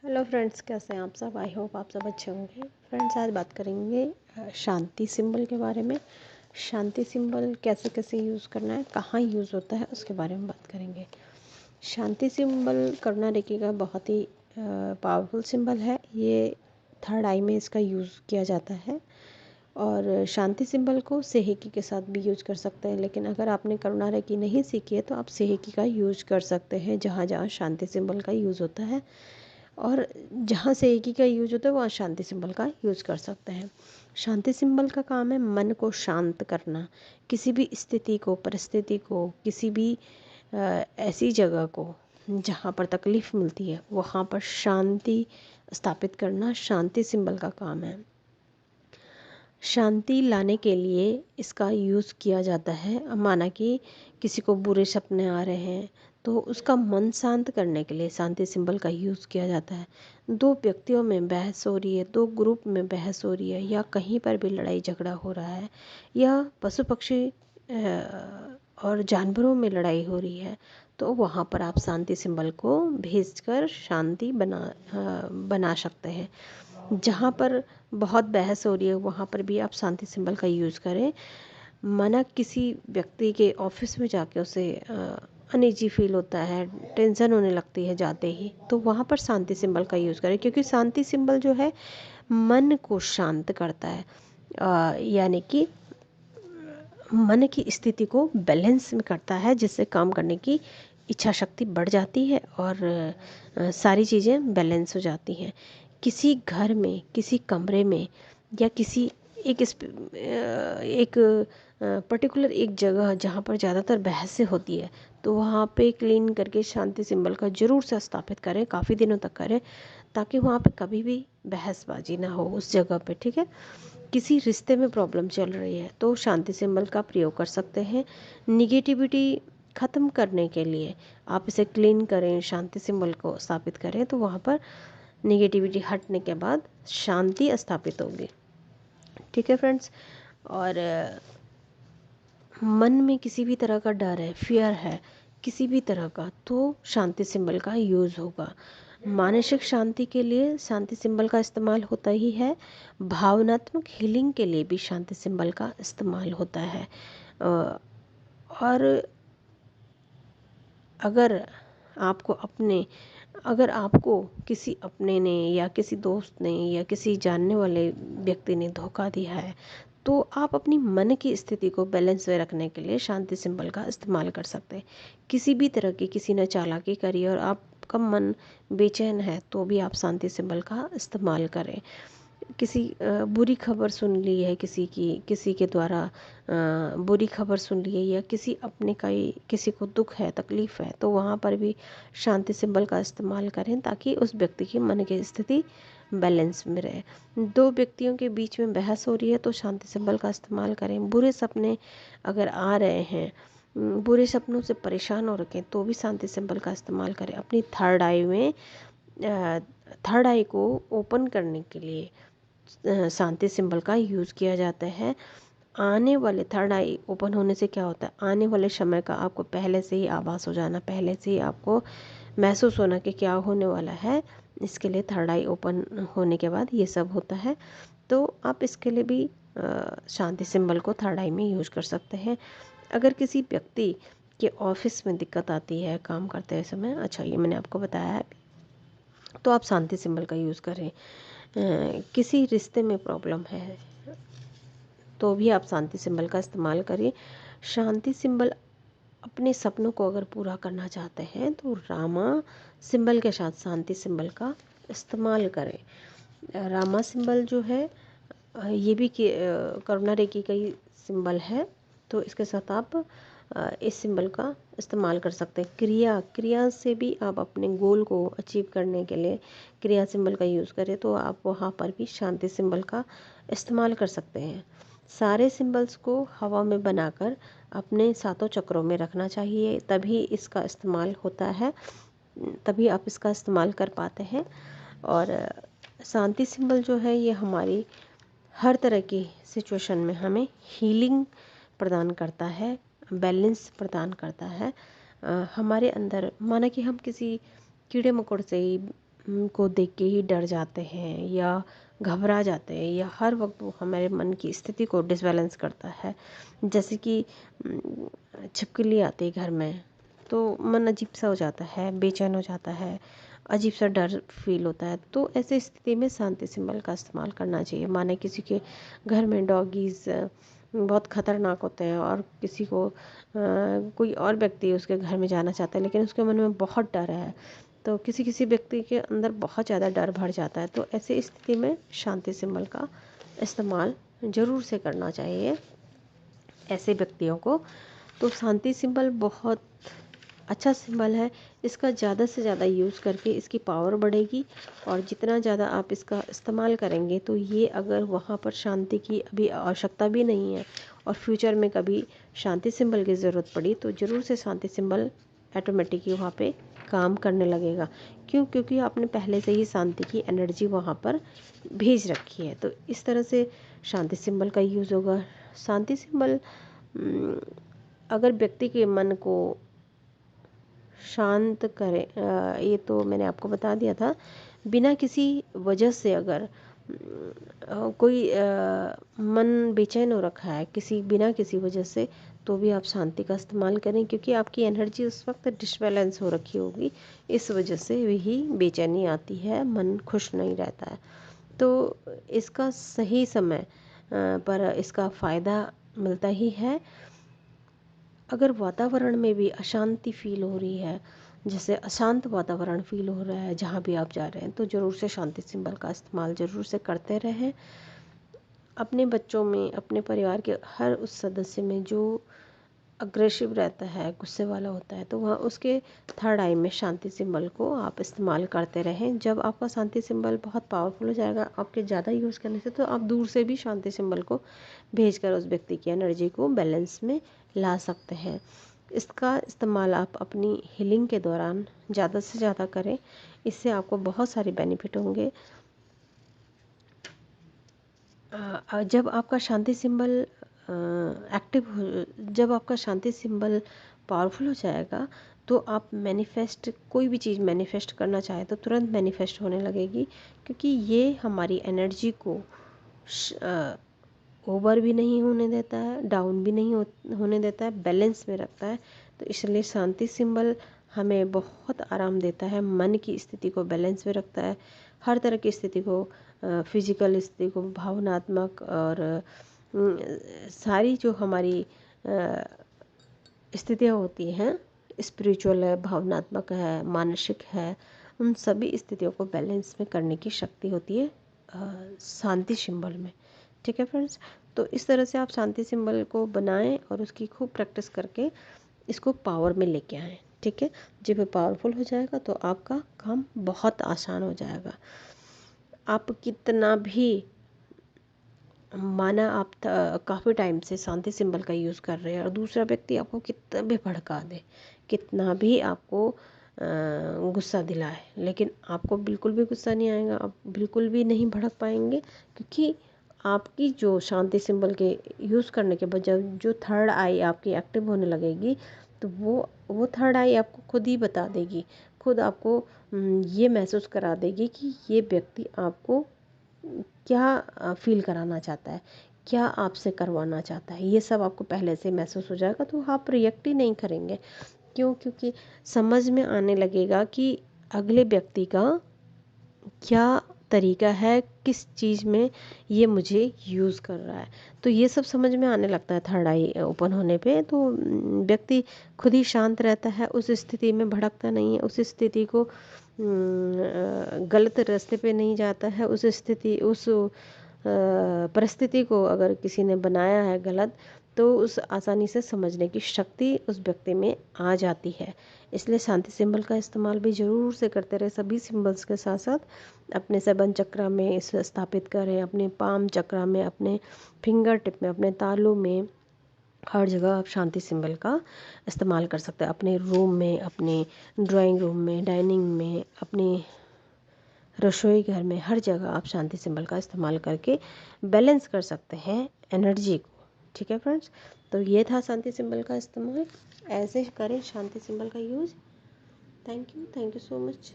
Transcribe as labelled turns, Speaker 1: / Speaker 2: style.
Speaker 1: Hello friends, कैसे हैं आप सब। आई होप आप सब अच्छे होंगे। फ्रेंड्स, आज बात करेंगे शांति सिंबल के बारे में। शांति सिंबल कैसे कैसे यूज़ करना है, कहाँ यूज़ होता है, उसके बारे में बात करेंगे। शांति सिंबल करुणा रेखी का बहुत ही पावरफुल सिंबल है। ये थर्ड आई में इसका यूज़ किया जाता है और शांति सिंबल को सेहेकी के साथ भी यूज कर सकते हैं। लेकिन अगर आपने करुणा रेखी नहीं सीखी है तो आप सेहेकी का यूज कर सकते हैं, जहाँ जहाँ शांति सिंबल का यूज़ होता है। और जहाँ सेहेकी का यूज होता है वहाँ शांति सिंबल का यूज कर सकते हैं। शांति सिंबल का काम है मन को शांत करना, किसी भी स्थिति को, परिस्थिति को, किसी भी ऐसी जगह को जहाँ पर तकलीफ़ मिलती है वहाँ पर शांति स्थापित करना शांति सिंबल का काम है। शांति लाने के लिए इसका यूज़ किया जाता है। माना कि किसी को बुरे सपने आ रहे हैं तो उसका मन शांत करने के लिए शांति सिंबल का यूज़ किया जाता है। दो व्यक्तियों में बहस हो रही है, दो ग्रुप में बहस हो रही है, या कहीं पर भी लड़ाई झगड़ा हो रहा है, या पशु पक्षी और जानवरों में लड़ाई हो रही है, तो वहाँ पर आप शांति सिंबल को भेजकर शांति बना सकते हैं। जहाँ पर बहुत बहस हो रही है वहाँ पर भी आप शांति सिंबल का यूज़ करें। माना किसी व्यक्ति के ऑफिस में जाके उसे अनईजी फील होता है, टेंशन होने लगती है जाते ही, तो वहाँ पर शांति सिंबल का यूज़ करें, क्योंकि शांति सिंबल जो है मन को शांत करता है। यानी कि मन की स्थिति को बैलेंस में करता है, जिससे काम करने की इच्छा शक्ति बढ़ जाती है और सारी चीज़ें बैलेंस हो जाती हैं। किसी घर में, किसी कमरे में, या किसी एक पर्टिकुलर एक जगह जहाँ पर ज़्यादातर बहसें होती है, तो वहाँ पे क्लीन करके शांति सिंबल का ज़रूर से स्थापित करें, काफ़ी दिनों तक करें, ताकि वहाँ पे कभी भी बहसबाजी ना हो उस जगह पे। ठीक है। किसी रिश्ते में प्रॉब्लम चल रही है तो शांति सिंबल का प्रयोग कर सकते हैं। निगेटिविटी ख़त्म करने के लिए आप इसे क्लीन करें, शांति सिंबल को स्थापित करें, तो वहाँ पर निगेटिविटी हटने के बाद शांति स्थापित होगी। ठीक है फ्रेंड्स। और मन में किसी भी तरह का डर है, फियर है किसी भी तरह का, तो शांति सिंबल का यूज़ होगा। मानसिक शांति के लिए शांति सिंबल का इस्तेमाल होता ही है। भावनात्मक हीलिंग के लिए भी शांति सिंबल का इस्तेमाल होता है। और अगर आपको किसी अपने ने या किसी दोस्त ने या किसी जानने वाले व्यक्ति ने धोखा दिया है, तो आप अपनी मन की स्थिति को बैलेंस में रखने के लिए शांति सिंबल का इस्तेमाल कर सकते हैं। किसी भी तरह की किसी ने चालाकी करी और आपका मन बेचैन है तो भी आप शांति सिंबल का इस्तेमाल करें। किसी बुरी खबर सुन ली है, किसी के द्वारा बुरी खबर सुन ली है, या किसी अपने का ही किसी को दुख है, तकलीफ़ है, तो वहाँ पर भी शांति सिंबल का इस्तेमाल करें, ताकि उस व्यक्ति की मन की स्थिति बैलेंस में रहे। दो व्यक्तियों के बीच में बहस हो रही है तो शांति सिंबल का इस्तेमाल करें। बुरे सपने अगर आ रहे हैं, बुरे सपनों से परेशान हो रखे हैं, तो भी शांति सिंबल का इस्तेमाल करें। अपनी थर्ड आई को ओपन करने के लिए शांति सिंबल का यूज़ किया जाता है। आने वाले थर्ड आई ओपन होने से क्या होता है, आने वाले समय का आपको पहले से ही आभास हो जाना, पहले से ही आपको महसूस होना कि क्या होने वाला है। इसके लिए थर्ड आई ओपन होने के बाद ये सब होता है। तो आप इसके लिए भी शांति सिंबल को थर्ड आई में यूज़ कर सकते हैं। अगर किसी व्यक्ति के ऑफिस में दिक्कत आती है काम करते समय, अच्छा ये मैंने आपको बताया है, तो आप शांति सिंबल का यूज़ करें। किसी रिश्ते में प्रॉब्लम है तो भी आप शांति सिंबल का इस्तेमाल करें। शांति सिंबल अपने सपनों को अगर पूरा करना चाहते हैं तो रामा सिंबल के साथ शांति सिंबल का इस्तेमाल करें। रामा सिंबल जो है ये भी करुणा रेखी का ही सिंबल है, तो इसके साथ आप इस सिंबल का इस्तेमाल कर सकते हैं। क्रिया से भी आप अपने गोल को अचीव करने के लिए क्रिया सिंबल का यूज़ करें, तो आप वहाँ पर भी शांति सिंबल का इस्तेमाल कर सकते हैं। सारे सिंबल्स को हवा में बनाकर अपने सातों चक्रों में रखना चाहिए, तभी इसका इस्तेमाल होता है, तभी आप इसका इस्तेमाल कर पाते हैं। और शांति सिंबल जो है ये हमारी हर तरह की सिचुएशन में हमें हीलिंग प्रदान करता है, बैलेंस प्रदान करता है। हमारे अंदर माना कि हम किसी कीड़े मकोड़े से ही को देख के ही डर जाते हैं या घबरा जाते हैं, या हर वक्त वो हमारे मन की स्थिति को डिसबैलेंस करता है। जैसे कि छिपकली आती है घर में तो मन अजीब सा हो जाता है, बेचैन हो जाता है, अजीब सा डर फील होता है। तो ऐसी स्थिति में शांति सिंबल का इस्तेमाल करना चाहिए। माने किसी के घर में डॉगीज़ बहुत ख़तरनाक होते हैं और किसी को कोई और व्यक्ति उसके घर में जाना चाहता है, लेकिन उसके मन में बहुत डर है, तो किसी किसी व्यक्ति के अंदर बहुत ज़्यादा डर भर जाता है। तो ऐसी स्थिति में शांति सिंबल का इस्तेमाल ज़रूर से करना चाहिए ऐसे व्यक्तियों को। तो शांति सिंबल बहुत अच्छा सिंबल है, इसका ज़्यादा से ज़्यादा यूज़ करके इसकी पावर बढ़ेगी, और जितना ज़्यादा आप इसका इस्तेमाल करेंगे तो ये, अगर वहाँ पर शांति की अभी आवश्यकता भी नहीं है और फ्यूचर में कभी शांति सिंबल की ज़रूरत पड़ी तो ज़रूर से शांति सिंबल ऑटोमेटिक ही वहाँ पे काम करने लगेगा। क्यों? क्योंकि आपने पहले से ही शांति की एनर्जी वहाँ पर भेज रखी है। तो इस तरह से शांति सिंबल का यूज़ होगा। शांति सिंबल अगर व्यक्ति के मन को शांत करे, ये तो मैंने आपको बता दिया था। बिना किसी वजह से अगर कोई मन बेचैन हो रखा है बिना किसी वजह से, तो भी आप शांति का इस्तेमाल करें, क्योंकि आपकी एनर्जी उस वक्त डिसबैलेंस हो रखी होगी, इस वजह से वही बेचैनी आती है, मन खुश नहीं रहता है। तो इसका सही समय पर इसका फ़ायदा मिलता ही है। अगर वातावरण में भी अशांति फील हो रही है, जैसे अशांत वातावरण फील हो रहा है जहाँ भी आप जा रहे हैं, तो ज़रूर से शांति सिंबल का इस्तेमाल ज़रूर से करते रहें। अपने बच्चों में, अपने परिवार के हर उस सदस्य में जो अग्रेसिव रहता है, गुस्से वाला होता है, तो वहाँ उसके थर्ड आई में शांति सिंबल को आप इस्तेमाल करते रहें। जब आपका शांति सिंबल बहुत पावरफुल हो जाएगा आपके ज़्यादा यूज़ करने से, तो आप दूर से भी शांति सिंबल को भेजकर उस व्यक्ति की एनर्जी को बैलेंस में ला सकते हैं। इसका इस्तेमाल आप अपनी हीलिंग के दौरान ज़्यादा से ज़्यादा करें, इससे आपको बहुत सारे बेनिफिट होंगे। जब आपका शांति सिंबल जब आपका शांति सिंबल पावरफुल हो जाएगा, तो आप कोई भी चीज़ मैनिफेस्ट करना चाहे तो तुरंत मैनिफेस्ट होने लगेगी, क्योंकि ये हमारी एनर्जी को ओवर भी नहीं होने देता है, डाउन भी नहीं होने देता है, बैलेंस में रखता है। तो इसलिए शांति सिंबल हमें बहुत आराम देता है, मन की स्थिति को बैलेंस में रखता है, हर तरह की स्थिति को, फिजिकल स्थिति को, भावनात्मक और सारी जो हमारी स्थितियाँ होती हैं, स्पिरिचुअल है, भावनात्मक है, मानसिक है, उन सभी स्थितियों को बैलेंस में करने की शक्ति होती है शांति सिंबल में। ठीक है फ्रेंड्स, तो इस तरह से आप शांति सिंबल को बनाएं और उसकी खूब प्रैक्टिस करके इसको पावर में लेके आएँ। ठीक है, जब ये पावरफुल हो जाएगा तो आपका काम बहुत आसान हो जाएगा। आप कितना भी, माना आप काफ़ी टाइम से शांति सिंबल का यूज़ कर रहे हैं और दूसरा व्यक्ति आपको कितना भी भड़का दे, कितना भी आपको गुस्सा दिलाए, लेकिन आपको बिल्कुल भी गुस्सा नहीं आएगा, आप बिल्कुल भी नहीं भड़क पाएंगे, क्योंकि आपकी जो शांति सिंबल के यूज़ करने के बाद जो थर्ड आई आपकी एक्टिव होने लगेगी, तो वो थर्ड आई आपको खुद ही बता देगी, खुद आपको ये महसूस करा देगी कि ये व्यक्ति आपको क्या फील कराना चाहता है, क्या आपसे करवाना चाहता है, ये सब आपको पहले से महसूस हो जाएगा। तो आप रिएक्ट ही नहीं करेंगे। क्यों? क्योंकि समझ में आने लगेगा कि अगले व्यक्ति का क्या तरीका है, किस चीज़ में ये मुझे यूज़ कर रहा है। तो ये सब समझ में आने लगता है थर्ड आई ओपन होने पे। तो व्यक्ति खुद ही शांत रहता है, उस स्थिति में भड़कता नहीं है, उस स्थिति को गलत रास्ते पे नहीं जाता है, उस परिस्थिति को अगर किसी ने बनाया है गलत, तो उस आसानी से समझने की शक्ति उस व्यक्ति में आ जाती है। इसलिए शांति सिंबल का इस्तेमाल भी ज़रूर से करते रहे, सभी सिंबल्स के साथ साथ अपने सेवन चक्रा में इसे स्थापित करें, अपने पाम चक्रा में, अपने फिंगर टिप में, अपने तालू में, हर जगह आप शांति सिंबल का इस्तेमाल कर सकते हैं। अपने रूम में, अपने ड्राइंग रूम में, डाइनिंग में, अपने रसोई घर में, हर जगह आप शांति सिंबल का इस्तेमाल करके बैलेंस कर सकते हैं एनर्जी को। ठीक है फ्रेंड्स, तो ये था शांति सिंबल का इस्तेमाल। ऐसे करें शांति सिंबल का use. Thank you so much.